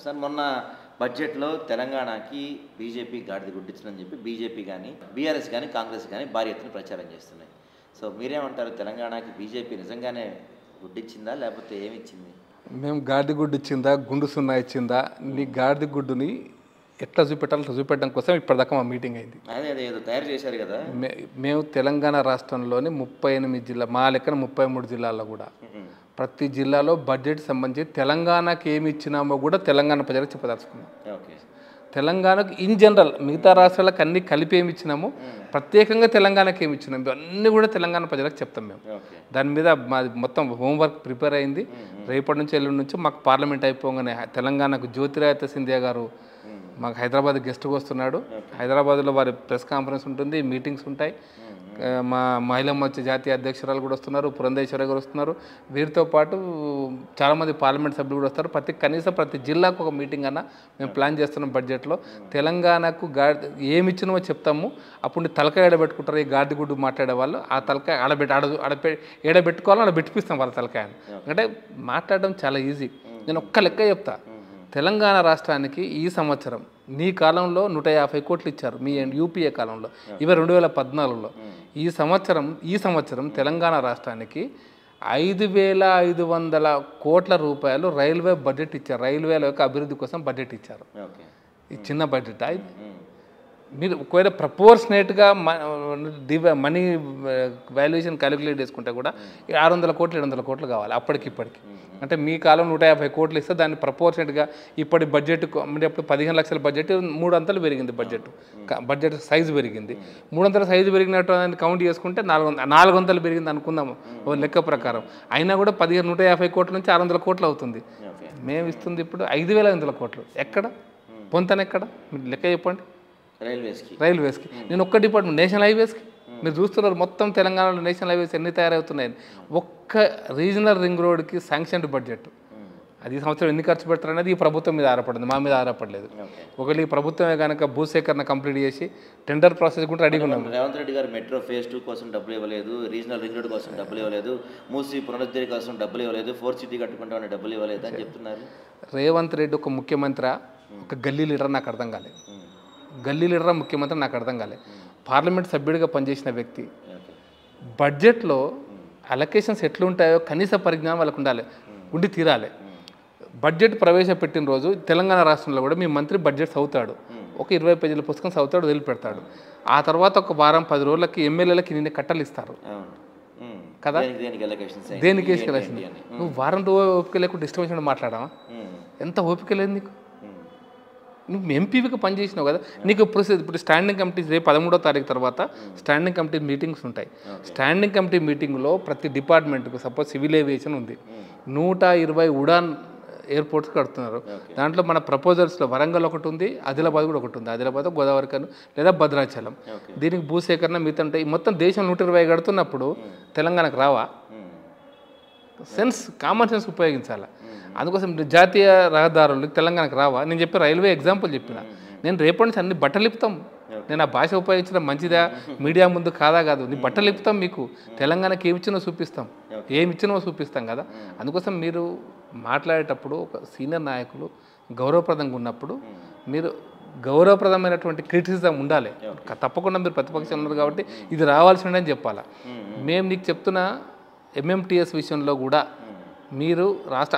Sir మొన్న బడ్జెట్లో తెలంగాణకి బీజేపీ గాడిద గుడ్డించిందని చెప్పి బీజేపీ కానీ బీఆర్ఎస్ కానీ కాంగ్రెస్ కానీ భారీ ఎత్తున ప్రచారం చేస్తున్నాయి. సో మీరేమంటారు, తెలంగాణకి బీజేపీ నిజంగానే గుడ్డిచ్చిందా లేకపోతే ఏమిచ్చింది? మేము గాడిద గుడ్డు ఇచ్చిందా, గుండు సున్నా ఇచ్చిందా, నీ గాడిద గుడ్డుని ఎట్లా చూపెట్టాలో చూపెట్టడం కోసం ఇప్పటిదాకా మా మీటింగ్ అయింది. అదే అదే ఏదో తయారు చేశారు కదా. మేము తెలంగాణ రాష్ట్రంలోని 38 జిల్లా, మా లెక్కన 33 జిల్లాల్లో కూడా ప్రతి జిల్లాలో బడ్జెట్ సంబంధించి తెలంగాణకి ఏమి ఇచ్చినామో కూడా తెలంగాణ ప్రజలకు చెప్పదలుచుకున్నాం. ఓకే, తెలంగాణకు ఇన్ జనరల్ మిగతా రాష్ట్రాలకు అన్ని కలిపి ఏమి ఇచ్చినాము, ప్రత్యేకంగా తెలంగాణకి ఏమి ఇచ్చినాము, ఇవన్నీ కూడా తెలంగాణ ప్రజలకు చెప్తాం. మేము దాని మీద మాది మొత్తం హోంవర్క్ ప్రిపేర్ అయింది. రేపటి నుంచి ఎల్లుండి నుంచి మాకు పార్లమెంట్ అయిపోగానే తెలంగాణకు జ్యోతిరాదిత్య సింధియా గారు మాకు హైదరాబాద్ గెస్ట్గా వస్తున్నాడు. హైదరాబాద్లో వారి ప్రెస్ కాన్ఫరెన్స్ ఉంటుంది, మీటింగ్స్ ఉంటాయి. మా మహిళా మోర్చా జాతీయ అధ్యక్షురాలు కూడా వస్తున్నారు, పురంధేశ్వరి గారు వస్తున్నారు. వీరితో పాటు చాలామంది పార్లమెంట్ సభ్యులు కూడా వస్తారు. కనీసం ప్రతి జిల్లాకు ఒక మీటింగ్ అన్న మేము ప్లాన్ చేస్తున్నాం. బడ్జెట్లో తెలంగాణకు ఏమి ఇచ్చినామో చెప్తాము. అప్పుడు తలకాయ ఏడబెట్టుకుంటారు ఈ గాడిద గుడ్డు మాట్లాడే వాళ్ళు. ఆ తలకాయ ఏడబెట్టుకోవాలని అలా పెట్టిపిస్తాం వాళ్ళ తలకాయని. అంటే మాట్లాడడం చాలా ఈజీ. నేను ఒక్క లెక్క చెప్తా. తెలంగాణ రాష్ట్రానికి ఈ సంవత్సరం నీ కాలంలో 150 కోట్లు ఇచ్చారు, మీ యూపీఏ కాలంలో, ఇవి 2014లో. ఈ సంవత్సరం తెలంగాణ రాష్ట్రానికి 5,500 కోట్ల రూపాయలు రైల్వే బడ్జెట్ ఇచ్చారు. రైల్వేల యొక్క అభివృద్ధి కోసం బడ్జెట్ ఇచ్చారు. ఈ చిన్న బడ్జెట్ ఇది. మీరు ఒకవేళ ప్రపోర్షనేట్గా మనీ వాల్యుయేషన్ క్యాలిక్యులేట్ చేసుకుంటే కూడా 600 కోట్లు 700 కోట్లు కావాలి అప్పటికిప్పటికి. అంటే మీ కాలం 150 కోట్లు ఇస్తే దాన్ని ప్రపోర్షనేట్గా ఇప్పటి బడ్జెట్ అంటే 15 లక్షల బడ్జెట్ 3 అంతలు పెరిగింది. బడ్జెట్ సైజు పెరిగింది. 3 అంతల సైజు పెరిగినట్టు దాన్ని కౌంట్ చేసుకుంటే 400 పెరిగింది అనుకుందాము లెక్క ప్రకారం. అయినా కూడా 150 కోట్ల నుంచి 600 కోట్లు అవుతుంది. మేము ఇస్తుంది ఇప్పుడు 5,500 కోట్లు. ఎక్కడ పొంతనెక్కడ మీరు లెక్క చెప్పండి. రైల్వేస్కి నేను ఒక్క డిపార్ట్మెంట్ నేషనల్ హైవేస్కి మీరు చూస్తున్నారు. మొత్తం తెలంగాణలో నేషనల్ హైవేస్ ఎన్ని తయారవుతున్నాయి. ఒక్క రీజనల్ రింగ్ రోడ్కి శాంక్షన్డ్ బడ్జెట్ అది ఈ సంవత్సరం ఎన్ని ఖర్చు పెడతారు అనేది ఈ ప్రభుత్వం మీద ఆధారపడింది, మా మీద ఆధారపడలేదు. ఒకవేళ ఈ ప్రభుత్వమే కనుక భూసేకరణ కంప్లీట్ చేసి టెండర్ ప్రాసెస్ కూడా రెడీగా ఉన్నాం. రేవంత్ రెడ్డి గారు మెట్రో ఫేజ్ 2 కోసం డబ్బులు ఇవ్వలేదు, రీజనల్ రింగ్ రోడ్ కోసం డబ్బులు ఇవ్వలేదు, మూసీ పునరుద్ధరణ కోసం డబ్బులు ఇవ్వలేదు, 4 సిటీ కట్టుకుంటామని డబ్బులు ఇవ్వలేదు అని చెప్తున్నారు. రేవంత్ రెడ్డి ఒక ముఖ్యమంత్రి, ఒక గల్లీ లీడర్ నాకు అర్థం కాలేదు. గల్లీ లీడర్ ముఖ్యమంత్రి నాకు అర్థం కాలేదు. పార్లమెంట్ సభ్యుడిగా పనిచేసిన వ్యక్తి. బడ్జెట్లో అలొకేషన్స్ ఎట్లుంటాయో కనీస పరిజ్ఞానం వాళ్ళకు ఉండి తీరాలి. బడ్జెట్ ప్రవేశపెట్టిన రోజు తెలంగాణ రాష్ట్రంలో కూడా మీ మంత్రి బడ్జెట్ చదువుతాడు, ఒక 20 పేజీల పుస్తకం చదువుతాడు, వదిలిపెడతాడు. ఆ తర్వాత ఒక వారం 10 రోజులకి ఎమ్మెల్యేలకి నిన్న కట్టలు ఇస్తారు కదా. దేనికి వేసుకెళ్ళాల్సింది? నువ్వు వారం రోజు ఓపిక లేకుండా ఇష్టం వచ్చినట్టు మాట్లాడమా? ఎంత ఓపిక లేదు నీకు? నువ్వు ఎంపీగా పనిచేసినావు కదా. నీకు ఇప్పుడు స్టాండింగ్ కమిటీ రేపు 13వ తారీఖు తర్వాత స్టాండింగ్ కమిటీ మీటింగ్స్ ఉంటాయి. స్టాండింగ్ కమిటీ మీటింగ్లో ప్రతి డిపార్ట్మెంట్కు సపోజ్ సివిల్ ఏవియేషన్ ఉంది, 120 ఉడాన్ ఎయిర్పోర్ట్స్ కడుతున్నారు. దాంట్లో మన ప్రపోజల్స్లో వరంగల్ ఒకటి ఉంది, ఆదిలాబాద్ కూడా ఒకటి ఉంది. ఆదిలాబాద్ గోదావరి కను లేదా భద్రాచలం. దీనికి భూసేకరణ మిగతా ఉంటాయి. మొత్తం దేశం 120 కడుతున్నప్పుడు తెలంగాణకు రావా? కామన్ సెన్స్ ఉపయోగించాలి. అందుకోసం జాతీయ రహదారులు తెలంగాణకు రావా? నేను చెప్పి రైల్వే ఎగ్జాంపుల్ చెప్పిన. నేను రేపటి నుంచి అన్ని బట్టలు ఇప్పుతాం. నేను ఆ భాష ఉపయోగించడం మంచిదా మీడియా ముందు కాదు. నీ బట్టలు ఇప్పుతాం. మీకు తెలంగాణకి ఏమి ఇచ్చినో చూపిస్తాం, ఏమి ఇచ్చినో చూపిస్తాం కదా. అందుకోసం మీరు మాట్లాడేటప్పుడు ఒక సీనియర్ నాయకులు గౌరవప్రదంగా ఉన్నప్పుడు మీరు గౌరవప్రదమైనటువంటి క్రిటిసిజం ఉండాలి. తప్పకుండా మీరు ప్రతిపక్షం ఉన్నారు కాబట్టి ఇది రావాల్సిందే అని చెప్పాలా. మేము నీకు చెప్తున్న ఎంఎంటీఎస్ విషయంలో కూడా మీరు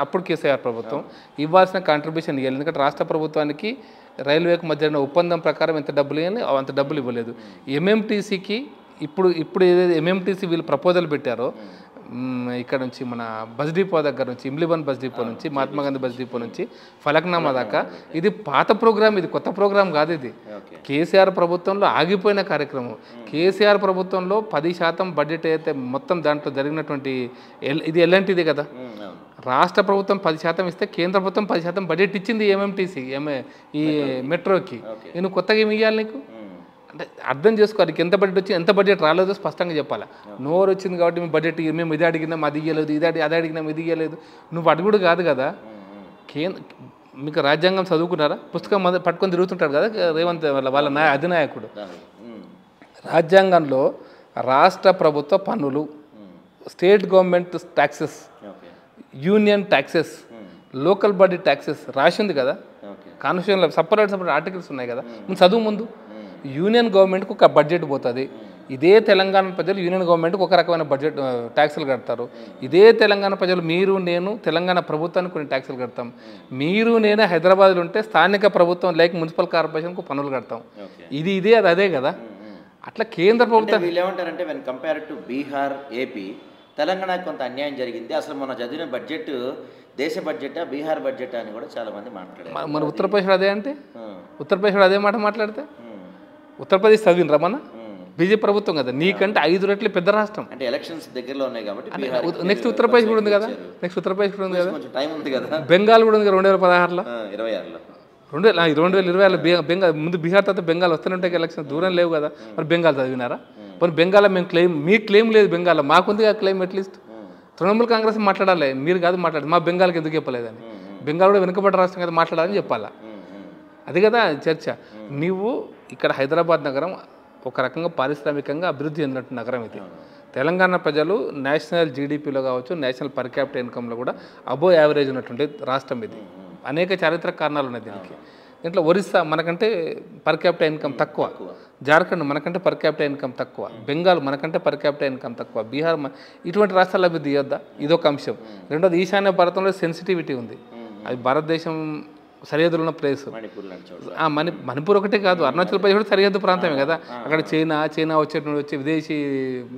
అప్పుడు కేసీఆర్ ప్రభుత్వం ఇవ్వాల్సిన కాంట్రిబ్యూషన్ ఇవ్వాలి. ఎందుకంటే రాష్ట్ర ప్రభుత్వానికి రైల్వేకి మధ్య ఒప్పందం ప్రకారం ఎంత డబ్బులు ఇవ్వాలి, అంత డబ్బులు ఇవ్వలేదు. ఎంఎంటీసీకి ఇప్పుడు ఏదైతే ఎంఎంటీసీ వీళ్ళు ప్రపోజల్ పెట్టారో ఇక్కడ నుంచి మన బస్ డిపో దగ్గర నుంచి ఇమ్లిబన్ బస్ డిపో నుంచి మహాత్మా గాంధీ బస్ డిపో నుంచి ఫలక్నామా దాకా ఇది పాత ప్రోగ్రామ్, ఇది కొత్త ప్రోగ్రామ్ కాదు. ఇది కేసీఆర్ ప్రభుత్వంలో ఆగిపోయిన కార్యక్రమం. కేసీఆర్ ప్రభుత్వంలో 10% బడ్జెట్ అయితే మొత్తం దాంట్లో జరిగినటువంటి ఇది ఎలాంటిదే కదా. రాష్ట్ర ప్రభుత్వం 10% ఇస్తే కేంద్ర ప్రభుత్వం 10% బడ్జెట్ ఇచ్చింది ఎంఎంటీసీ ఈ మెట్రోకి. నేను కొత్తగా ఏమి ఇవ్వాలి నీకు అంటే అర్థం చేసుకోవాలి. ఎంత బడ్జెట్ వచ్చి ఎంత బడ్జెట్ రాలేదో స్పష్టంగా చెప్పాలి. నోరు వచ్చింది కాబట్టి మేము బడ్జెట్ మేము ఇది అడిగినాం అది ఇవ్వలేదు, అది అడిగినాం ఇది ఇవ్వలేదు. నువ్వు అడుగుడు కాదు కదా. మీకు రాజ్యాంగం చదువుకున్నారా? పుస్తకం పట్టుకొని తిరుగుతుంటాడు కదా రేవంత్ వాళ్ళ అధినాయకుడు. రాజ్యాంగంలో రాష్ట్ర ప్రభుత్వ పన్నులు, state government taxes, union taxes, local body taxes రాసి ఉంది కదా, ఓకే. కాన్స్టిట్యూషన్లో సపరేట్ ఆర్టికల్స్ ఉన్నాయి కదా, ముందు చదువు ముందు. యూనియన్ గవర్నమెంట్కి ఒక బడ్జెట్ పోతుంది, ఇదే తెలంగాణ ప్రజలు యూనియన్ గవర్నమెంట్కి ఒక రకమైన బడ్జెట్ ట్యాక్సులు కడతారు. ఇదే తెలంగాణ ప్రజలు మీరు నేను తెలంగాణ ప్రభుత్వానికి కొన్ని ట్యాక్సులు కడతాం. మీరు నేనే హైదరాబాద్లో ఉంటే స్థానిక ప్రభుత్వం లేక మున్సిపల్ కార్పొరేషన్కు పన్నులు కడతాం. ఇదే అది అదే కదా. అట్లా కేంద్ర ప్రభుత్వం వీళ్ళు ఏమంటారంటే when compare to Bihar, AP, తెలంగాణకు కొంత అన్యాయం జరిగింది. అసలు మన చదివిన బడ్జెట్ దేశ బడ్జెటా బీహార్ బడ్జెట్ అని కూడా చాలా మంది మాట్లాడారు. మన ఉత్తరప్రదేశ్ అదే అంటే ఉత్తరప్రదేశ్ అదే మాట మాట్లాడితే ఉత్తరప్రదేశ్ చదివినరా మన బీజేపీ ప్రభుత్వం కదా, నీకంటే 5 రెట్లు పెద్ద రాష్ట్రం. అంటే ఎలక్షన్స్ దగ్గరలో ఉన్నాయి కాబట్టి నెక్స్ట్ ఉత్తరప్రదేశ్ కూడా ఉంది కదా, నెక్స్ట్ ఉత్తరప్రదేశ్ కూడా ఉంది కదా, కొంచెం టైం ఉంది కదా. బెంగాల్ కూడా ఉంది కదా 2016లో, 26లో 2020లో బెంగాల్ ముందు బీహార్ తర్వాత బెంగాల్ వస్తూనే ఉంటాయి ఎలక్షన్, దూరం లేవు కదా. మరి బెంగాల్ చదివినారా? మరి బెంగాల్లో మేము క్లెయిమ్, మీ క్లెయిమ్ లేదు బెంగాల్లో, మాకుంది కదా క్లెయిమ్. అట్లీస్ట్ తృణమూల్ కాంగ్రెస్ మాట్లాడాలి, మీరు కాదు మాట్లాడాలి. మా బెంగాల్కి ఎందుకు చెప్పలేదని, బెంగాల్ కూడా వెనుకబడ్డ రాష్ట్రం కదా మాట్లాడాలని చెప్పాలా. అది కదా చర్చ. నీవు ఇక్కడ హైదరాబాద్ నగరం ఒక రకంగా పారిశ్రామికంగా అభివృద్ధి చెందినట్టు నగరం ఇది. తెలంగాణ ప్రజలు నేషనల్ జీడిపిలో కావచ్చు, నేషనల్ పర్ క్యాపిటల్ ఇన్కంలో కూడా అబోవ్ యావరేజ్ ఉన్నటువంటి రాష్ట్రం ఇది. అనేక చారిత్రక కారణాలు ఉన్నాయి దీనికి. దీంట్లో ఒరిస్సా మనకంటే పర్ క్యాపిటల్ ఇన్కమ్ తక్కువ, జార్ఖండ్ మనకంటే పర్ క్యాపిటల్ ఇన్కమ్ తక్కువ, బెంగాల్ మనకంటే పర్ క్యాపిటల్ ఇన్కమ్ తక్కువ, బీహార్ ఇటువంటి రాష్ట్రాల అభివృద్ధి ఇవ్వద్దా? ఇదొక అంశం. రెండోది ఈశాన్య భారతంలో సెన్సిటివిటీ ఉంది. అది భారతదేశం సరిహద్దులు ఉన్న ప్లేస్. మణిపూర్ ఒకటే కాదు, అరుణాచల్ ప్రదేశ్ కూడా సరిహద్దు ప్రాంతమే కదా. అక్కడ చైనా వచ్చే విదేశీ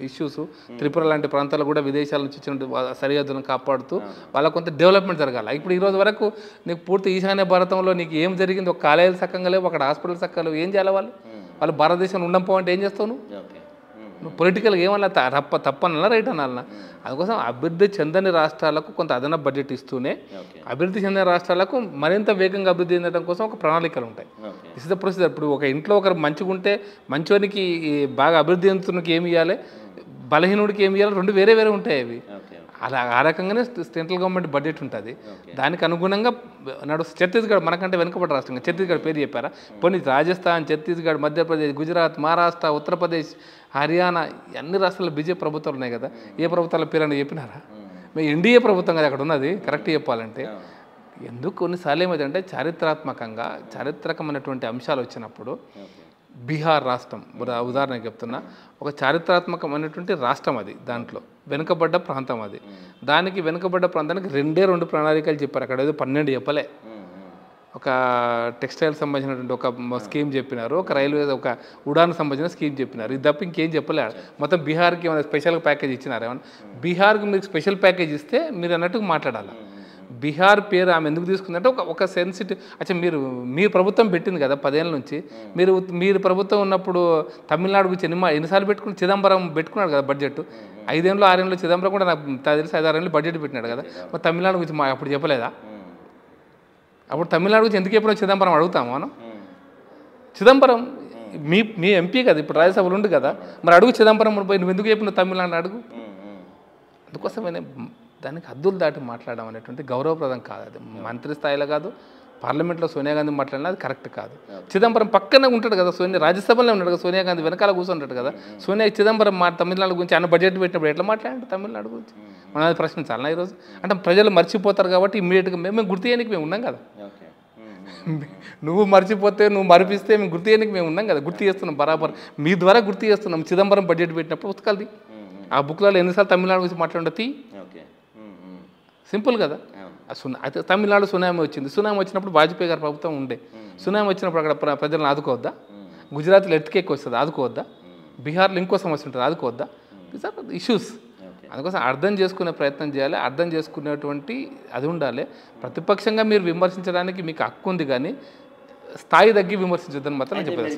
ఇష్యూస్, త్రిపుర లాంటి ప్రాంతాలు కూడా విదేశాల నుంచి వచ్చిన సరిహద్దులను కాపాడుతూ వాళ్ళకు కొంత డెవలప్మెంట్ జరగాలి. ఇప్పుడు ఈ రోజు వరకు నీకు పూర్తి ఈశాన్య భారతంలో నీకు ఏం జరిగింది? ఒక కాలేజీలు చక్కగా లేవు, అక్కడ హాస్పిటల్ చక్కగా లేవు. ఏం చేయాలి వాళ్ళు భారతదేశంలో ఉండకపోవంటే ఏం చేస్తావు నువ్వు పొలిటికల్గా ఏమన్నా తప్పనన్నా రైట్ అనాలన్నా? అందుకోసం అభివృద్ధి చెందని రాష్ట్రాలకు కొంత అదనపు బడ్జెట్ ఇస్తూనే అభివృద్ధి చెందిన రాష్ట్రాలకు మరింత వేగంగా అభివృద్ధి చెందడం కోసం ఒక ప్రణాళికలు ఉంటాయి. This is the procedure. ఇప్పుడు ఒక ఇంట్లో ఒకరు మంచిగా ఉంటే మంచోనికి బాగా అభివృద్ధి చెందుతున్నకి ఏమి ఇవ్వాలి, బలహీనుడికి ఏమి ఇవ్వాలి, రెండు వేరే వేరే ఉంటాయి అవి. అలా ఆ రకంగానే సెంట్రల్ గవర్నమెంట్ బడ్జెట్ ఉంటుంది. దానికి అనుగుణంగా ఛత్తీస్గఢ్ మనకంటే వెనుకబడ్డ రాష్ట్రంగా, ఛత్తీస్గఢ్ పేరు చెప్పారా? పోనీ రాజస్థాన్, ఛత్తీస్గఢ్, మధ్యప్రదేశ్, గుజరాత్, మహారాష్ట్ర, ఉత్తరప్రదేశ్, హర్యానా అన్ని రాష్ట్రాల్లో బీజేపీ ప్రభుత్వాలు ఉన్నాయి కదా. ఏ ప్రభుత్వాల పేరు చెప్పినారా? మేము ఎన్డీఏ ప్రభుత్వం కదా అక్కడ ఉన్నది. కరెక్ట్ చెప్పాలంటే ఎందుకు కొన్నిసార్లు ఏమైందంటే చారిత్రకమైనటువంటి అంశాలు వచ్చినప్పుడు బీహార్ రాష్ట్రం ఉదాహరణకు చెప్తున్నా, ఒక చారిత్రాత్మకమైనటువంటి రాష్ట్రం అది, దాంట్లో వెనుకబడ్డ ప్రాంతం అది. దానికి వెనుకబడ్డ ప్రాంతానికి 2 ప్రణాళికలు చెప్పారు. అక్కడ ఏదో 12 చెప్పలే. ఒక టెక్స్టైల్ సంబంధించినటువంటి ఒక స్కీమ్ చెప్పినారు, ఒక రైల్వే ఒక ఉడాన్ సంబంధించిన స్కీమ్ చెప్పినారు. ఇది తప్ప ఇంకేం చెప్పలే. మొత్తం బీహార్కి ఏమైనా స్పెషల్ ప్యాకేజ్ ఇచ్చినారు? ఏమన్నా బీహార్కి మీకు స్పెషల్ ప్యాకేజ్ ఇస్తే మీరు అన్నట్టుగా మాట్లాడాలి. బీహార్ పేరు ఆమె ఎందుకు తీసుకుందంటే ఒక సెన్సిటివ్. అచ్చా మీ ప్రభుత్వం పెట్టింది కదా 10 ఏళ్ళ నుంచి. మీరు ప్రభుత్వం ఉన్నప్పుడు తమిళనాడు గురించి ఎన్నిసార్లు పెట్టుకుని చిదంబరం పెట్టుకున్నాడు కదా బడ్జెట్. 5 ఏళ్ళు 6 ఏళ్ళు చిదంబరం కూడా నాకు తెలిసి 5-6 ఏళ్ళు బడ్జెట్ పెట్టినాడు కదా. మరి తమిళనాడు గురించి అప్పుడు చెప్పలేదా? అప్పుడు తమిళనాడు గురించి ఎందుకు చెప్పినా చిదంబరం అడుగుతాము మనం. చిదంబరం మీ ఎంపీ కదా, ఇప్పుడు రాజ్యసభలో ఉంది కదా, మరి అడుగు చిదంబరం పోయి నువ్వు ఎందుకు చెప్పిన తమిళనాడు అడుగు. అందుకోసమే దానికి హద్దులు దాటి మాట్లాడడం అనేటువంటి గౌరవప్రదం కాదు. అది మంత్రి స్థాయిలో కాదు, పార్లమెంట్లో సోనియా గాంధీ మాట్లాడినా అది కరెక్ట్ కాదు. చిదంబరం పక్కనే ఉంటాడు కదా, రాజ్యసభలో ఉన్నాడు కదా, సోనియా గాంధీ వెనకాల కూర్చుంటాడు కదా. సోనియా చిదంబరం తమిళనాడు గురించి ఆయన బడ్జెట్ పెట్టినప్పుడు ఎట్లా మాట్లాడాడు తమిళనాడు గురించి? మనం అది ప్రశ్నించాలన్నా ఈరోజు? అంటే ప్రజలు మర్చిపోతారు కాబట్టి ఇమ్మీడియట్గా మేము గుర్తు చేయడానికి మేము ఉన్నాం కదా. నువ్వు మర్చిపోతే నువ్వు మరిపిస్తే మేము గుర్తు చేయడానికి మేము ఉన్నాం కదా. గుర్తు చేస్తున్నాం, బరాబర్ మీ ద్వారా గుర్తు చేస్తున్నాం. చిదంబరం బడ్జెట్ పెట్టినప్పుడు పుస్తకాలది ఆ బుక్లలో ఎన్నిసార్లు తమిళనాడు గురించి మాట్లాడతీ సింపుల్ కదా. అయితే తమిళనాడు సునామీ వచ్చింది. సునామీ వచ్చినప్పుడు వాజ్పేయి గారి ప్రభుత్వం ఉండే. సునామీ వచ్చినప్పుడు అక్కడ ప్రజలను ఆదుకోవద్దా? గుజరాత్లో ఎర్త్క్వేక్ వస్తుంది, ఆదుకోవద్దా? బీహార్లో ఇంకో సమస్య ఉంటుంది, ఆదుకోవద్దా? These are issues. అందుకోసం అర్థం చేసుకునే ప్రయత్నం చేయాలి, అర్థం చేసుకునేటువంటి అది ఉండాలి. ప్రతిపక్షంగా మీరు విమర్శించడానికి మీకు హక్కు ఉంది, కానీ స్థాయి తగ్గి విమర్శించొద్దని మాత్రం చెప్పేది.